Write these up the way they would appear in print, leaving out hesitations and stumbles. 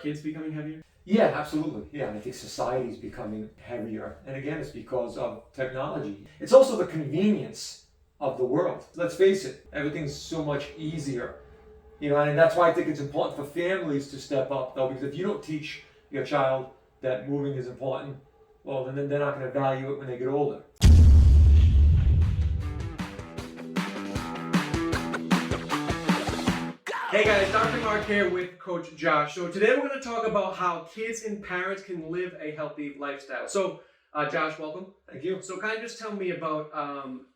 kids becoming heavier? Yeah, absolutely. Yeah, I think society is becoming heavier. And again, it's because of technology. It's also the convenience of the world. Let's face it, everything's so much easier. And that's why I think it's important for families to step up, though, because if you don't teach your child that moving is important, well, then they're not going to value it when they get older. Hey guys, Dr. Mark here with Coach Josh. So today we're going to talk about how kids and parents can live a healthy lifestyle. So Josh, welcome. Thank you. So kind of just tell me about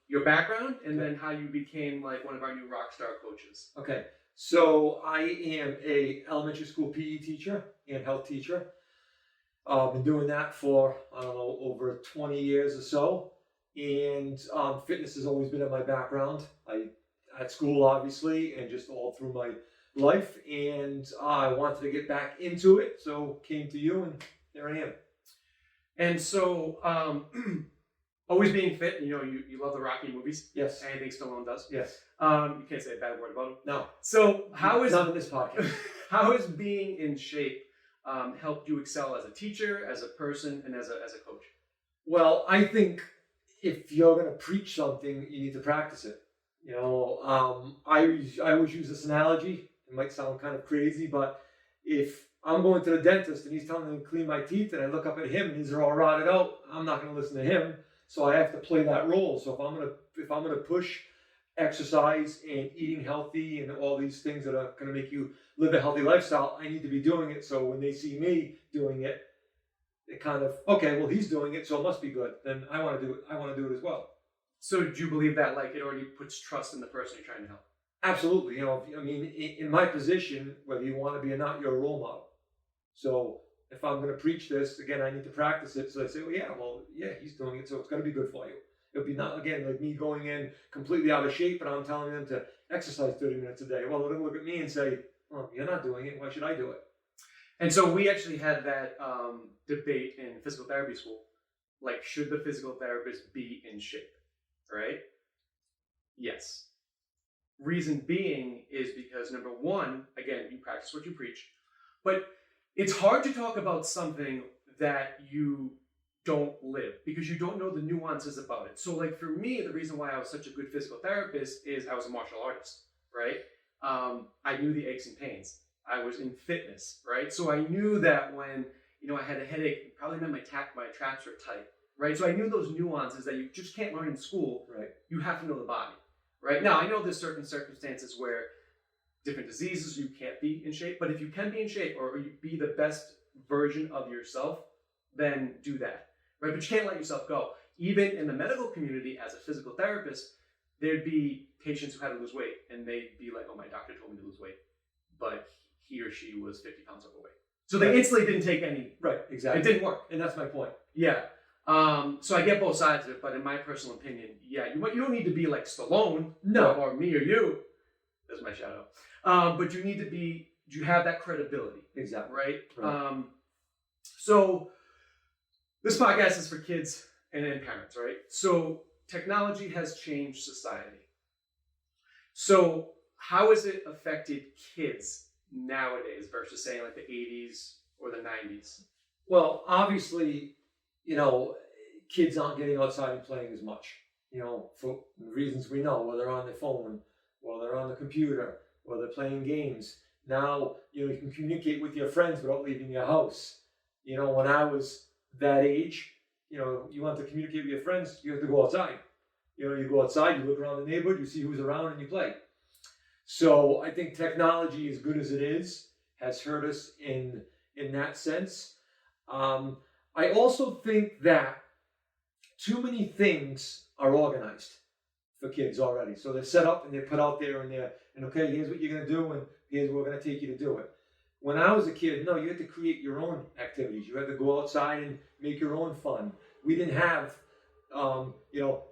your background and then how you became like one of our new rock star coaches. Okay, so I am a elementary school PE teacher and health teacher. I've been doing that for, I don't know, over 20 years or so. And fitness has always been in my background. At school, obviously, and just all through my life. And I wanted to get back into it, so came to you, and here I am. And so, always being fit, you love the Rocky movies. Yes. Anything Stallone does. Yes. You can't say a bad word about him. No. So how is none of this podcast? How has being in shape helped you excel as a teacher, as a person, and as a coach? Well, I think if you're going to preach something, you need to practice it. I always use this analogy. It might sound kind of crazy, but if I'm going to the dentist and he's telling me to clean my teeth and I look up at him and his are all rotted out, I'm not going to listen to him. So I have to play that role. So if I'm going to push exercise and eating healthy and all these things that are going to make you live a healthy lifestyle, I need to be doing it. So when they see me doing it, it kind of, okay, well, he's doing it, so it must be good. Then I want to do it. I want to do it as well. So do you believe that it already puts trust in the person you're trying to help? Absolutely. In my position, whether you want to be or not, you're a role model. So if I'm going to preach this, again, I need to practice it. So I say, he's doing it, so it's going to be good for you. It'll be not, again, like me going in completely out of shape and I'm telling them to exercise 30 minutes a day. Well, they're going to look at me and say, well, you're not doing it. Why should I do it? And so we actually had that debate in physical therapy school. Like, should the physical therapist be in shape? Right? Yes. Reason being is because, number one, again, you practice what you preach, but it's hard to talk about something that you don't live because you don't know the nuances about it. So like for me, the reason why I was such a good physical therapist is I was a martial artist, right? I knew the aches and pains. I was in fitness, right? So I knew that when, I had a headache, it probably meant my traps were tight. Right, so I knew those nuances that you just can't learn in school. Right. You have to know the body. Right now, I know there's certain circumstances where different diseases you can't be in shape, but if you can be in shape or you be the best version of yourself, then do that. Right, but you can't let yourself go. Even in the medical community, as a physical therapist, there'd be patients who had to lose weight, and they'd be like, "Oh, my doctor told me to lose weight," but he or she was 50 pounds overweight. So they instantly didn't take any. Right, exactly. It didn't work, and that's my point. Yeah. So I get both sides of it, but in my personal opinion, you don't need to be like Stallone, or me or you. That's my shout out. But you need to be. You have that credibility, exactly, right? So this podcast is for kids and parents, right? So technology has changed society. So how has it affected kids nowadays versus saying like the 80s or the 90s? Well, obviously, kids aren't getting outside and playing as much, for reasons we know, whether they're on their phone, whether they're on the computer, whether they're playing games. Now, you can communicate with your friends without leaving your house. When I was that age, you want to communicate with your friends, you have to go outside. You go outside, you look around the neighborhood, you see who's around, and you play. So I think technology, as good as it is, has hurt us in that sense. I also think that too many things are organized for kids already. So they're set up and they're put out there and okay, here's what you're going to do and here's where we're going to take you to do it. When I was a kid, no, you had to create your own activities. You had to go outside and make your own fun. We didn't have,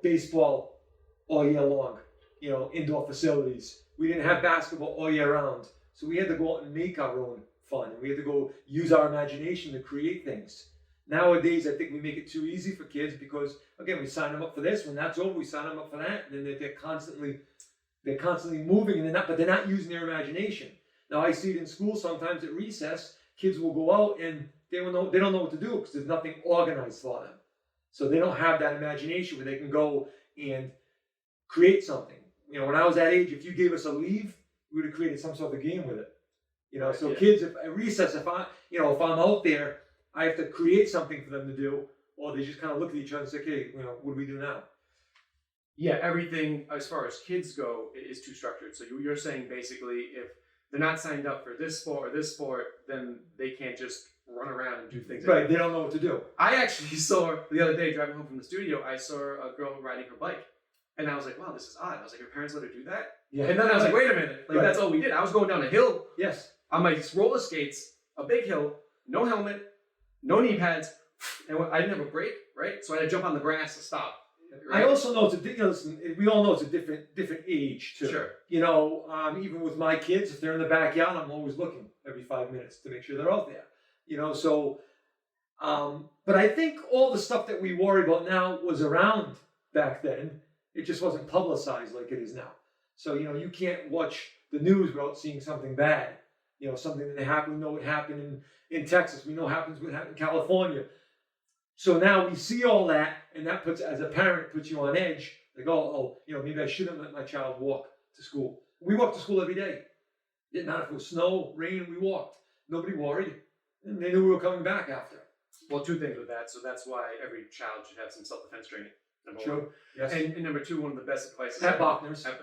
baseball all year long, indoor facilities. We didn't have basketball all year round. So we had to go out and make our own fun. And we had to go use our imagination to create things. Nowadays, I think we make it too easy for kids because, again, we sign them up for this. When that's over, we sign them up for that. And then they're constantly moving, and they're not using their imagination. Now, I see it in school sometimes at recess. kids will go out and they don't know what to do because there's nothing organized for them. So they don't have that imagination where they can go and create something. You know, when I was that age, if you gave us a leave, we would have created some sort of game with it. You know, so kids, if at recess, if I'm out there, I have to create something for them to do, or they just kind of look at each other and say, okay, you know, what do we do now? Yeah, everything as far as kids go is too structured. So you're saying basically if they're not signed up for this sport or this sport, then they can't just run around and do things. Right, they don't know what to do. I actually saw the other day driving home from the studio, I saw a girl riding her bike. And I was like, wow, this is odd. I was like, your parents let her do that? Yeah. And then I was like, wait a minute. Like, that's all we did. I was going down a hill. Yes. On my roller skates, a big hill, no helmet, no knee pads, and I didn't have a brake, right? So I had to jump on the grass to stop. Right? I also know listen, we all know it's a different age too. Sure. You know, even with my kids, if they're in the backyard, I'm always looking every 5 minutes to make sure they're out there. You know, so, but I think all the stuff that we worry about now was around back then. It just wasn't publicized like it is now. So, you know, you can't watch the news without seeing something bad. You know, something that happened. We know what happened in Texas. We know what happened in California. So now we see all that, and that puts, as a parent, puts you on edge. Like, oh, you know, maybe I shouldn't let my child walk to school. We walked to school every day. Didn't matter if it was snow, rain, we walked. Nobody worried. And they knew we were coming back after. Well, two things with that. So that's why every child should have some self-defense training. True. Yes. And number two, one of the best advice. At Bochner's. There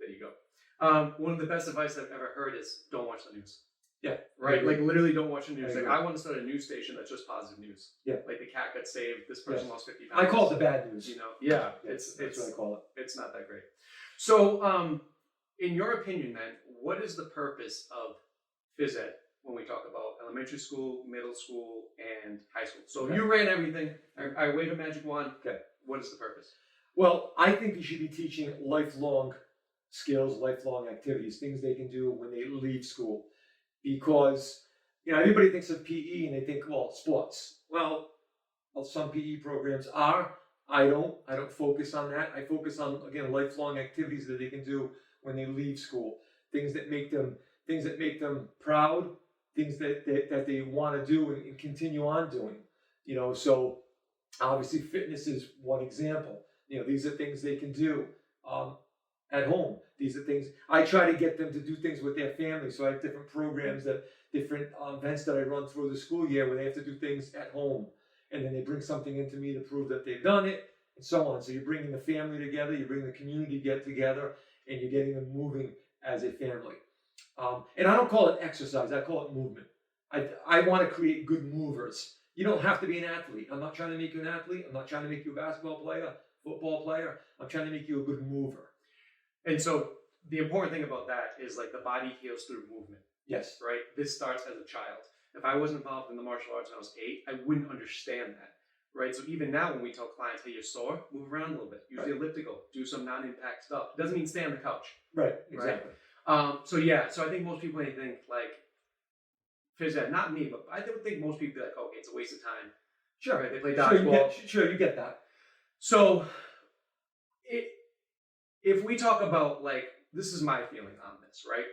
you go. One of the best advice I've ever heard is don't watch the news. Yeah. Right. Like literally, don't watch the news. Like I want to start a news station that's just positive news. Yeah. Like the cat got saved. This person lost 50 pounds. I call it the bad news. You know. Yeah. That's what I call it. It's not that great. So, in your opinion, then, what is the purpose of phys ed when we talk about elementary school, middle school, and high school? So you ran everything. I wave a magic wand. Okay. What is the purpose? Well, I think you should be teaching lifelong skills, lifelong activities, things they can do when they leave school. Because, you know, everybody thinks of PE and they think, well, sports. Well, some PE programs are. I don't focus on that. I focus on, again, lifelong activities that they can do when they leave school. Things that make them proud, things that they want to do and continue on doing. You know, so obviously fitness is one example. You know, these are things they can do at home. These are things I try to get them to do things with their family. So I have different programs, different events that I run through the school year where they have to do things at home, and then they bring something into me to prove that they've done it, and so on. So you're bringing the family together, you bring the community together, and you're getting them moving as a family. And I don't call it exercise; I call it movement. I want to create good movers. You don't have to be an athlete. I'm not trying to make you an athlete. I'm not trying to make you a basketball player, football player. I'm trying to make you a good mover. And so the important thing about that is like the body heals through movement. Yes. Right? This starts as a child. If I wasn't involved in the martial arts when I was 8, I wouldn't understand that. Right? So even now when we tell clients, hey, you're sore, move around a little bit. Use the elliptical. Do some non-impact stuff. It doesn't mean stay on the couch. Right. Exactly. Right? So I think most people think like phys ed, not me, but I would think most people are like, okay, it's a waste of time. Sure. Right? They play dodgeball. Sure, you get that. So if we talk about like, this is my feeling on this, right?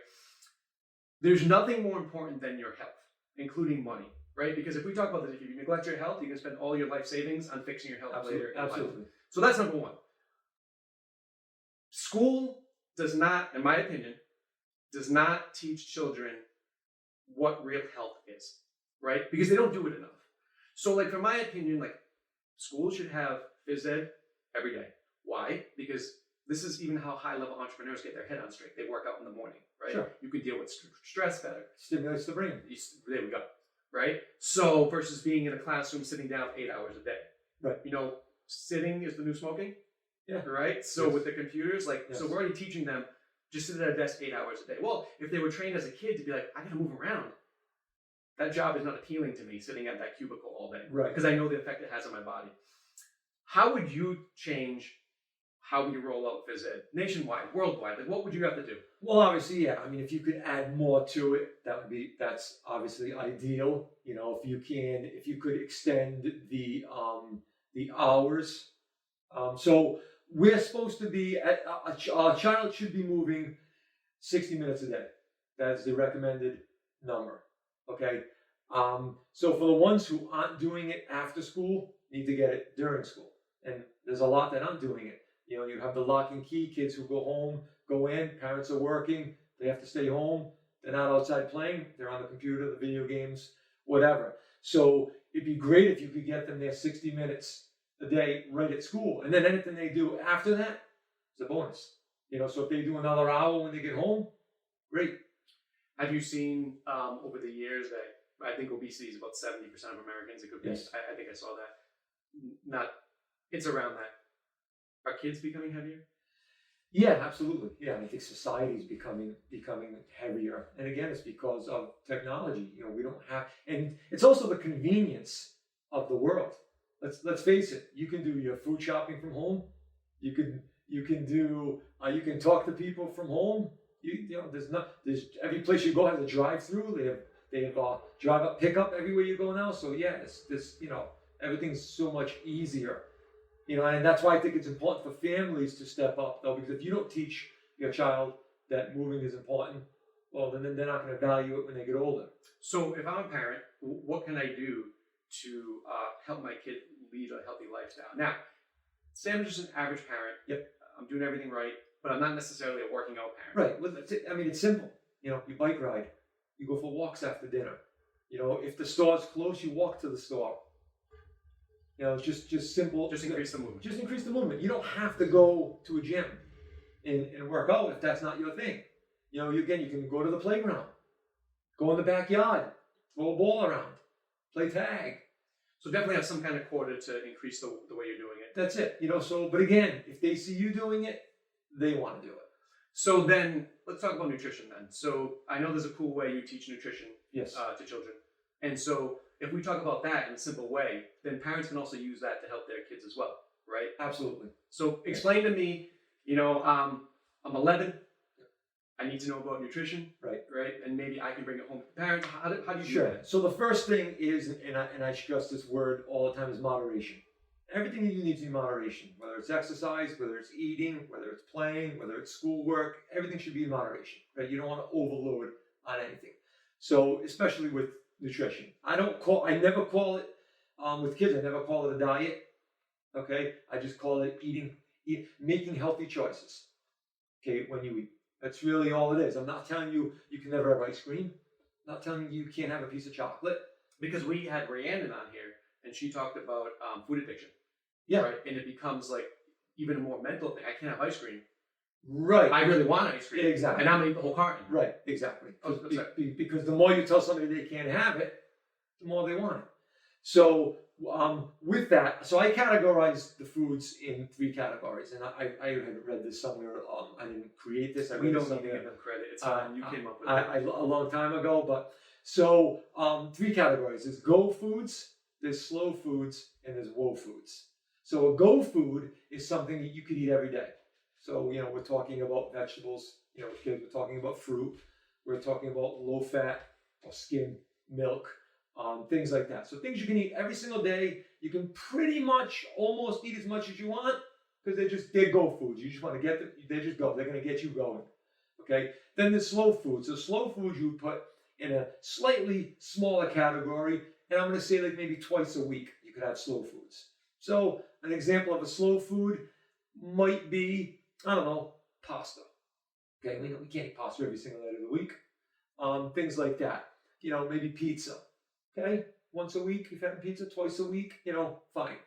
There's nothing more important than your health, including money, right? Because if we talk about this, if you neglect your health, you can spend all your life savings on fixing your health later in life. So that's number one. School does not, in my opinion, does not teach children what real health is, right? Because they don't do it enough. So like, from my opinion, like schools should have phys ed every day. Why? Because this is even how high-level entrepreneurs get their head on straight. They work out in the morning, right? Sure. You can deal with stress better. Stimulates the brain. There we go, right? So versus being in a classroom sitting down 8 hours a day. Right. You know, sitting is the new smoking. Yeah. Right? So with the computers, like, so we're already teaching them just sit at a desk 8 hours a day. Well, if they were trained as a kid to be like, I gotta move around, that job is not appealing to me, sitting at that cubicle all day. Right. Because I know the effect it has on my body. How would you change how we roll out phys ed nationwide, worldwide? Like, what would you have to do? Well, obviously, yeah. I mean, if you could add more to it, that's obviously ideal. You know, if you could extend the hours. So we're supposed to be a child should be moving 60 minutes a day. That's the recommended number. Okay. So for the ones who aren't doing it after school, need to get it during school. And there's a lot that aren't doing it. You know, you have the lock and key kids who go home, go in, parents are working, they have to stay home, they're not outside playing, they're on the computer, the video games, whatever. So it'd be great if you could get them there 60 minutes a day right at school. And then anything they do after that is a bonus. You know, so if they do another hour when they get home, great. Have you seen over the years that I think obesity is about 70% of Americans? It could be. Yes. I think I saw that. It's around that. Are kids becoming heavier? Yeah, absolutely. Yeah, I think society is becoming heavier, and again, it's because of technology. You know, we don't have, and it's also the convenience of the world. Let's face it. You can do your food shopping from home. You can talk to people from home. You know, there's every place you go has a drive-through. They have drive-up pickup everywhere you go now. So yeah, this you know, everything's so much easier. You know, and that's why I think it's important for families to step up, though, because if you don't teach your child that moving is important, well, then they're not going to value it when they get older. So if I'm a parent, what can I do to help my kid lead a healthy lifestyle? Now, say I'm just an average parent. Yep. I'm doing everything right, but I'm not necessarily a working out parent. Right. Well, I mean, it's simple. You know, you bike ride, you go for walks after dinner. You know, if the store's close, you walk to the store. You know, it's just simple. Just increase the movement. Just increase the movement. You don't have to go to a gym and work out if that's not your thing. You know, you can go to the playground, go in the backyard, throw a ball around, play tag. So definitely have some kind of quota to increase the way you're doing it. That's it. You know, so, but again, if they see you doing it, they want to do it. So then, let's talk about nutrition then. So I know there's a cool way you teach nutrition Yes. To children. And so if we talk about that in a simple way, then parents can also use that to help their kids as well, right? Absolutely. So explain to me, you know, I'm 11. I need to know about nutrition, Right? And maybe I can bring it home to the parents. How do you do Sure. that? So the first thing is, and I stress this word all the time, is moderation. Everything you need to be moderation, whether it's exercise, whether it's eating, whether it's playing, whether it's schoolwork, everything should be in moderation, right? You don't want to overload on anything. So especially with nutrition, I never call it, with kids, I never call it a diet, okay? I just call it making healthy choices, okay, when you eat. That's really all it is. I'm not telling you you can never have ice cream. I'm not telling you you can't have a piece of chocolate. Because we had Rhiannon on here, and she talked about food addiction. Yeah. Right? And it becomes like even a more mental thing. I can't have ice cream. Right. I really want ice cream. Exactly. And I'm going to eat the whole carton. Right, exactly. Oh, Because the more you tell somebody they can't have it, the more they want it. So with that, so I categorize the foods in 3 categories, and I had read this somewhere. I didn't create this. We don't need to give them credit. It's fine. You came up with it. A long time ago, but so 3 categories. There's go foods, there's slow foods, and there's whoa foods. So a go food is something that you could eat every day. So, you know, we're talking about vegetables, you know, kids, we're talking about fruit, we're talking about low fat or skim milk, things like that. So things you can eat every single day. You can pretty much almost eat as much as you want because they're go foods. You just want to get them, they just go. They're going to get you going. Okay. Then there's slow foods. So slow foods you put in a slightly smaller category, and I'm going to say like maybe twice a week you could have slow foods. So an example of a slow food might be, I don't know, pasta. Okay, we can't eat pasta every single night of the week. Things like that. You know, maybe pizza. Okay, once a week, if you're having pizza, twice a week, you know, fine.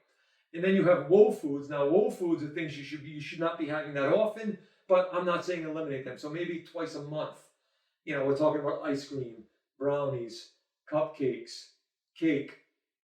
And then you have whoa foods. Now, whoa foods are things you should not be having that often, but I'm not saying eliminate them. So maybe twice a month. You know, we're talking about ice cream, brownies, cupcakes, cake,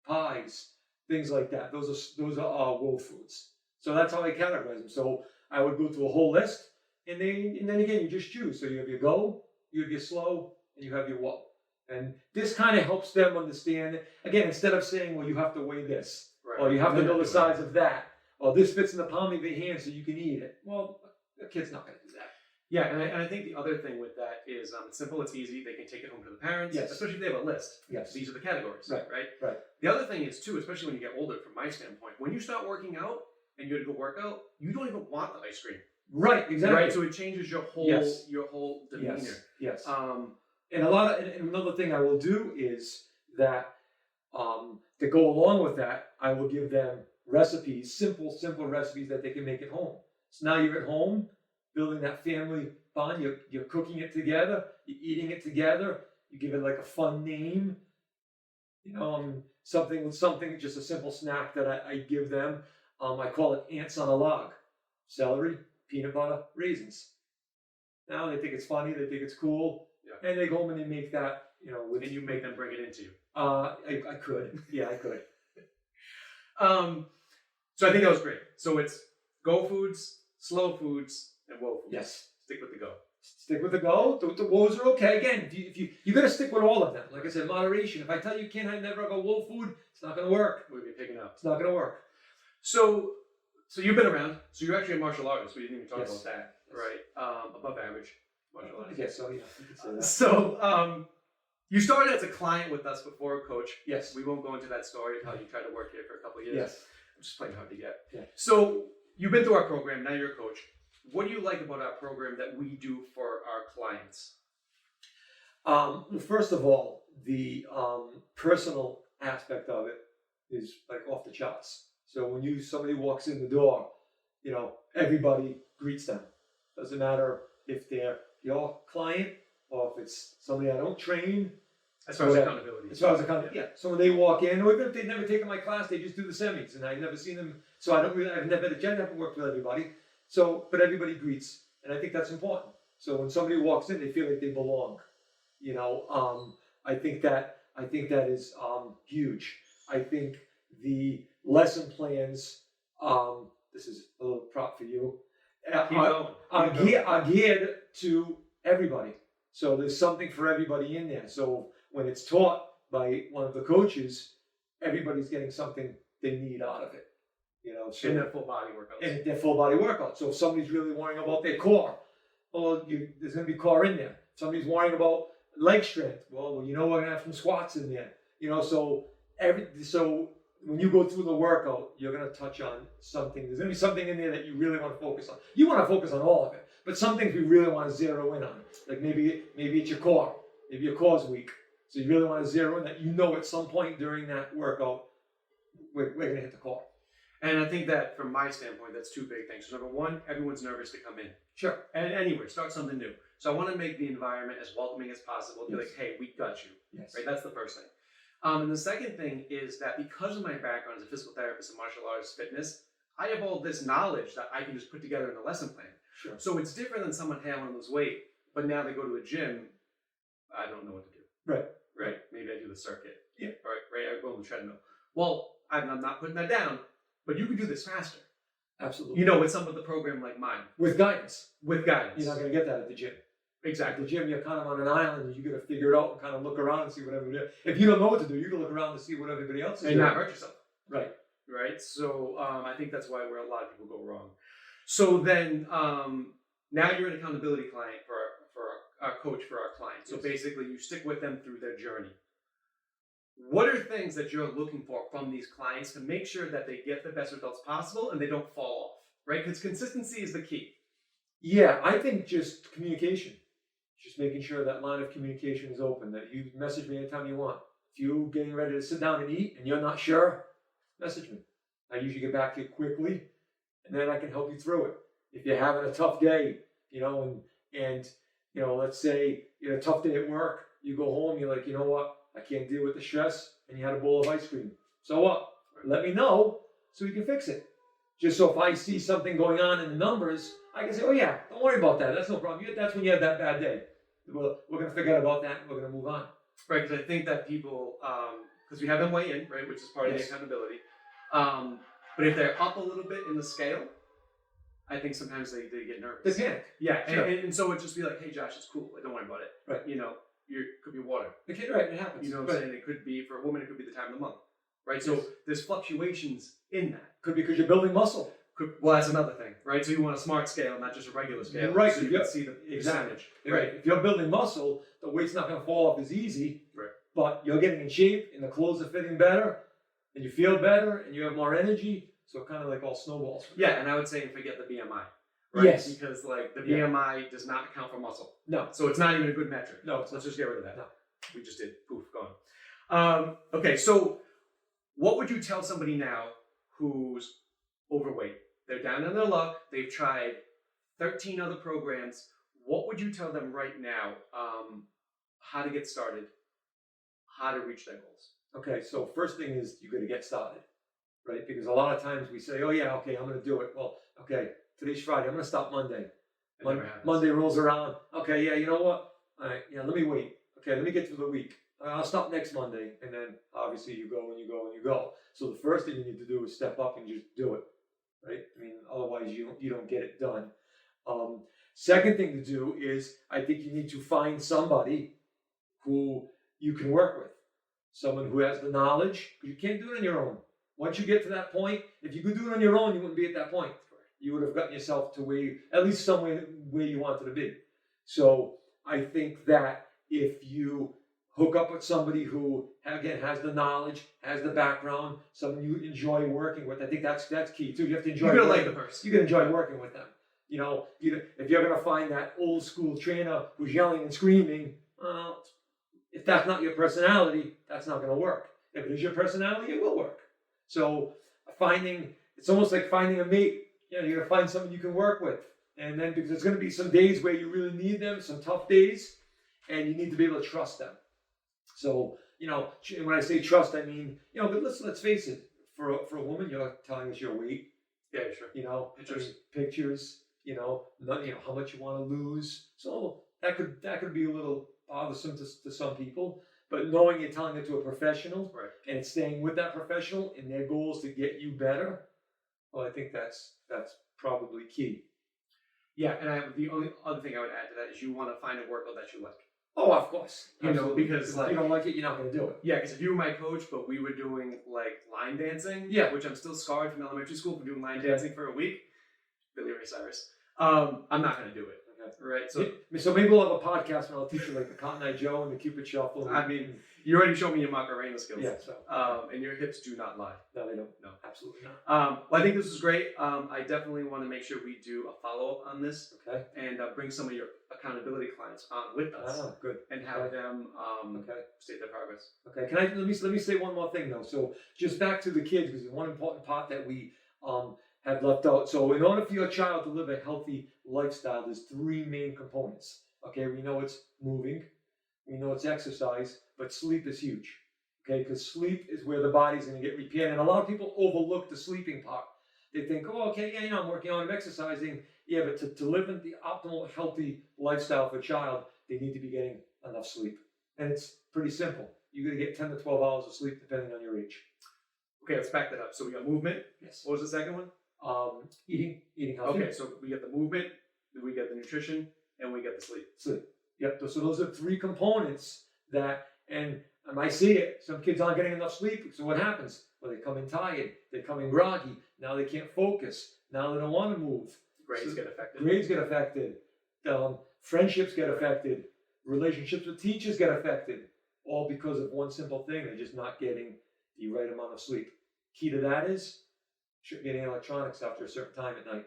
pies, things like that. Those are whoa foods. So that's how I categorize them. So I would go through a whole list, and then again you just choose. So you have your go, you have your slow, and you have your whoa. And this kind of helps them understand. Again, instead of saying, well, you have to weigh this, or you have to know the size of that, or this fits in the palm of your hand so you can eat it. Well, the kid's not going to do that. Yeah, and I think the other thing with that is it's simple, it's easy. They can take it home to the parents, Yes. especially if they have a list. Yes. These are the categories, Right. right? The other thing is, too, especially when you get older, from my standpoint, when you start working out and you have to go work out, you don't even want the ice cream. Right, exactly. Right, so it changes your whole demeanor. Yes. And another thing I will do is that to go along with that, I will give them recipes, simple recipes that they can make at home. So now you're at home, building that family bond. You're cooking it together, you're eating it together. You give it like a fun name, something, just a simple snack that I give them. I call it ants on a log: celery, peanut butter, raisins. Now they think it's funny, they think it's cool, and they go home and they make that, and you make them bring it into you. I could, yeah, I could. So I think that was great. So it's go foods, slow foods, and whoa foods. Yes. Stick with the go. Stick with the go. The woes are okay. Again, if you got to stick with all of them. Like I said, moderation. If I tell you can't never have a whoa food, it's not going to work. We'll be picking up. It's not going to work. So you've been around. So you're actually a martial artist. We didn't even talk Yes. about that, Yes. right? Above average martial I artist. guess so. Yeah, you could say that. So you started as a client with us before a coach. Yes. We won't go into that story of how you tried to work here for a couple of years. Yes. I'm just playing hard to get. Yeah. So you've been through our program. Now you're a coach. What do you like about our program that we do for our clients? Well, first of all, the personal aspect of it is like off the charts. So when somebody walks in the door, everybody greets them. Doesn't matter if they're your client or if it's somebody I don't train. As far as accountability. As far as accountability, yeah. So when they walk in, or even if they've never taken my class, they just do the semis, and I've never seen them. So I've never had a chance to work with everybody. So, but everybody greets, and I think that's important. So when somebody walks in, they feel like they belong. I think that is huge. I think the lesson plans. This is a little prop for you. Are geared to everybody. So there's something for everybody in there. So when it's taught by one of the coaches, everybody's getting something they need out of it. So in their full body workouts. In their full body workout. So if somebody's really worrying about their core, there's going to be core in there. If somebody's worrying about leg strength, we're going to have some squats in there. So when you go through the workout, you're going to touch on something. There's going to be something in there that you really want to focus on. You want to focus on all of it, but some things we really want to zero in on. Like maybe it's your core. Maybe your core's weak. So you really want to zero in that. At some point during that workout, we're going to hit the core. And I think that from my standpoint, that's two big things. So number one, everyone's nervous to come in. Sure. And anywhere, start something new. So I want to make the environment as welcoming as possible. Be like, hey, we got you. Yes. Right. That's the first thing. And the second thing is that because of my background as a physical therapist and martial arts fitness, I have all this knowledge that I can just put together in a lesson plan. Sure. So it's different than someone, hey, I want to lose weight, but now they go to a gym, I don't know what to do. Right. Right. Maybe I do the circuit. Yeah. Right. I go on the treadmill. Well, I'm not putting that down, but you can do this faster. Absolutely. With some of the program like mine. With guidance. With guidance. You're not going to get that at the gym. Exactly. At the gym, you're kind of on an island, and you got to figure it out and kind of look around and see what everybody else. If you don't know what to do, you can look around and see what everybody else is doing. And not hurt yourself. Right. Right. So I think that's where a lot of people go wrong. So then now you're an accountability client for our coach for our clients. So basically, you stick with them through their journey. What are things that you're looking for from these clients to make sure that they get the best results possible and they don't fall off? Right. Because consistency is the key. Yeah, I think just communication. Just making sure that line of communication is open, that you message me anytime you want. If you're getting ready to sit down and eat and you're not sure, message me. I usually get back to you quickly, and then I can help you through it. If you're having a tough day, and let's say you had a tough day at work, you go home, you're like, you know what, I can't deal with the stress, and you had a bowl of ice cream. So what? Let me know so we can fix it. Just so if I see something going on in the numbers, I can say, oh yeah, don't worry about that. That's no problem. That's when you had that bad day. We're going to forget about that and we're going to move on. Right, because I think that people, because we have them weigh in, right, which is part of the accountability. But if they're up a little bit in the scale, I think sometimes they get nervous. They panic. Yeah, Sure. and so it'd just be like, hey Josh, it's cool. Don't worry about it. Right. Could be water. Okay, right, it happens. You know what I'm saying? It could be, for a woman, it could be the time of the month. Right? So there's fluctuations in that. Could be because you're building muscle. Well, that's another thing, right? So you want a smart scale, not just a regular scale. Right. So you can see the percentage. Right. If you're building muscle, the weight's not going to fall off as easy. Right. But you're getting in shape, and the clothes are fitting better, and you feel better, and you have more energy. So kind of like all snowballs. Yeah, and I would say forget the BMI. Right? Yes. Because the BMI does not account for muscle. No. So it's not even a good metric. No. So let's just get rid of that. No. We just did. Poof, gone. Okay, so what would you tell somebody now who's overweight? They're down on their luck. They've tried 13 other programs. What would you tell them right now? How to get started, how to reach their goals? Okay, so first thing is you got to get started, right? Because a lot of times we say, oh yeah, okay, I'm going to do it. Well, okay, today's Friday. I'm going to start Monday. It never happens. Monday rolls around. Okay, yeah, you know what? All right, yeah, let me wait. Okay, let me get through the week. I'll start next Monday. And then obviously you go and you go and you go. So the first thing you need to do is step up and just do it, right? I mean, otherwise you don't get it done. Second thing to do is I think you need to find somebody who you can work with. Someone who has the knowledge, because you can't do it on your own. Once you get to that point, if you could do it on your own, you wouldn't be at that point. You would have gotten yourself to where, at least somewhere where you wanted to be. So I think that if you hook up with somebody who, again, has the knowledge, has the background, someone you enjoy working with, I think that's key too. You have to enjoy. You're gonna like the person. You can enjoy working with them. You know, if you're gonna find that old school trainer who's yelling and screaming, if that's not your personality, that's not going to work. If it is your personality, it will work. So it's almost like finding a mate. You know, you're going to find someone you can work with. And then because there's going to be some days where you really need them, some tough days, and you need to be able to trust them. So, you know, when I say trust, I mean, you know, but let's face it, for a woman, you're telling us your weight. Yeah, sure. You know, Pictures, you know, how much you want to lose. So that could be a little bothersome to some people, but knowing you're telling it to a professional, right, and staying with that professional and their goals to get you better, well, I think that's probably key. Yeah, and the only other thing I would add to that is you want to find a workout that you like. Oh, of course. You know, because if you don't like it, you're not going to do it. Yeah, because if you were my coach, but we were doing like line dancing, yeah, which I'm still scarred from elementary school for doing line dancing for a week. Billy Ray Cyrus. I'm not going to do it. Right, so maybe we'll have a podcast and I'll teach you like the Cotton Eye Joe and the Cupid Shuffle. I mean, you already showed me your Macarena skills. Yeah, so. And your hips do not lie. No, they don't. No, absolutely not. Well, I think this is great. I definitely want to make sure we do a follow-up on this. Okay. And bring some of your accountability clients on with us. Ah, good. And have them state their progress. Okay. Let me say one more thing though. So just back to the kids, because there's one important part that we have left out. So in order for your child to live a healthy lifestyle, there's three main components. Okay, we know it's moving, we know it's exercise, but sleep is huge. Okay, because sleep is where the body's going to get repaired. And a lot of people overlook the sleeping part. They think, oh, okay, yeah, I'm working on, I'm exercising. Yeah, but to live in the optimal, healthy lifestyle for a child, they need to be getting enough sleep. And it's pretty simple. You're going to get 10 to 12 hours of sleep depending on your age. Okay, let's back that up. So we got movement. Yes. What was the second one? Eating healthy. Okay, so we get the movement, we get the nutrition, and we get the sleep. Sleep. Yep. So those are three components that, and I see it. Some kids aren't getting enough sleep. So what happens? Well, they come in tired. They come in groggy. Now they can't focus. Now they don't want to move. Grades get affected. Grades get affected. Friendships get affected. Relationships with teachers get affected. All because of one simple thing. They're just not getting the right amount of sleep. Key to that is getting electronics after a certain time at night.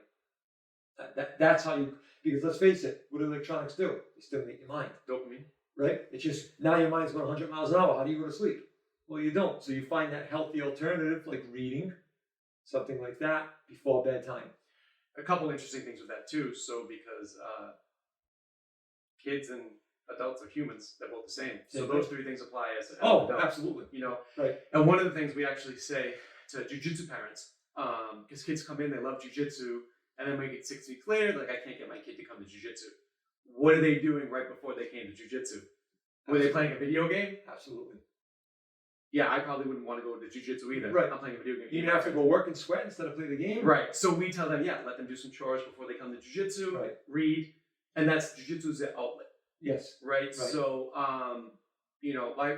That's how you, because let's face it, what do electronics do? They stimulate your mind. Dopamine. Right? It's just, now your mind's going 100 miles an hour. How do you go to sleep? Well, you don't. So you find that healthy alternative, like reading, something like that, before bedtime. A couple interesting things with that too. So because kids and adults are humans, they're both the same. So those three things apply as adults. Absolutely. You know, right. And one of the things we actually say to jujitsu parents, because kids come in, they love jujitsu, and then we get 6 weeks later, like, I can't get my kid to come to jujitsu. What are they doing right before they came to jujitsu? Were they playing a video game? Absolutely. Yeah, I probably wouldn't want to go to jujitsu either. Right. I'm playing a video game. You have to go work and sweat instead of play the game. Right. So we tell them, yeah, let them do some chores before they come to jujitsu. Right. Read, and that's jujitsu's outlet. Yes. Right. So, you know, I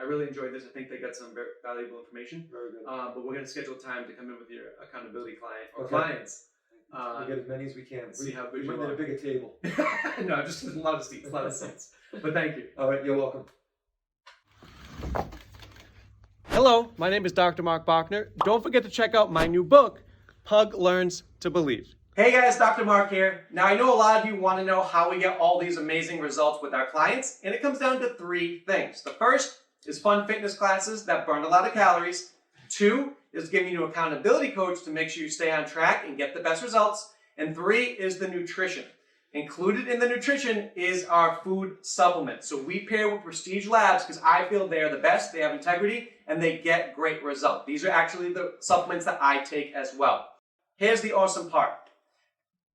really enjoyed this. I think they got some very valuable information. Very good. But we're going to schedule time to come in with your accountability client or clients. We'll get as many as we can. See how good we you need are. a bigger table. No, just a lot of seats, But thank you. All right, you're welcome. Hello, my name is Dr. Marc Bochner. Don't forget to check out my new book, Pug Learns to Believe. Hey guys, Dr. Marc here. Now I know a lot of you want to know how we get all these amazing results with our clients, and it comes down to three things. The first is fun fitness classes that burn a lot of calories. 2 is giving you an accountability coach to make sure you stay on track and get the best results. And 3 is the nutrition. Included in the nutrition is our food supplements. So we pair with Prestige Labs because I feel they are the best, they have integrity, and they get great results. These are actually the supplements that I take as well. Here's the awesome part.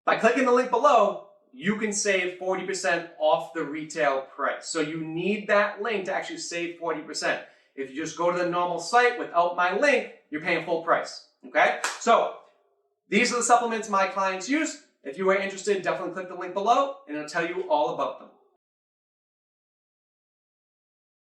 By clicking the link below, you can save 40% off the retail price. So you need that link to actually save 40%. If you just go to the normal site without my link, you're paying full price, okay? So these are the supplements my clients use. If you are interested, definitely click the link below and it'll tell you all about them.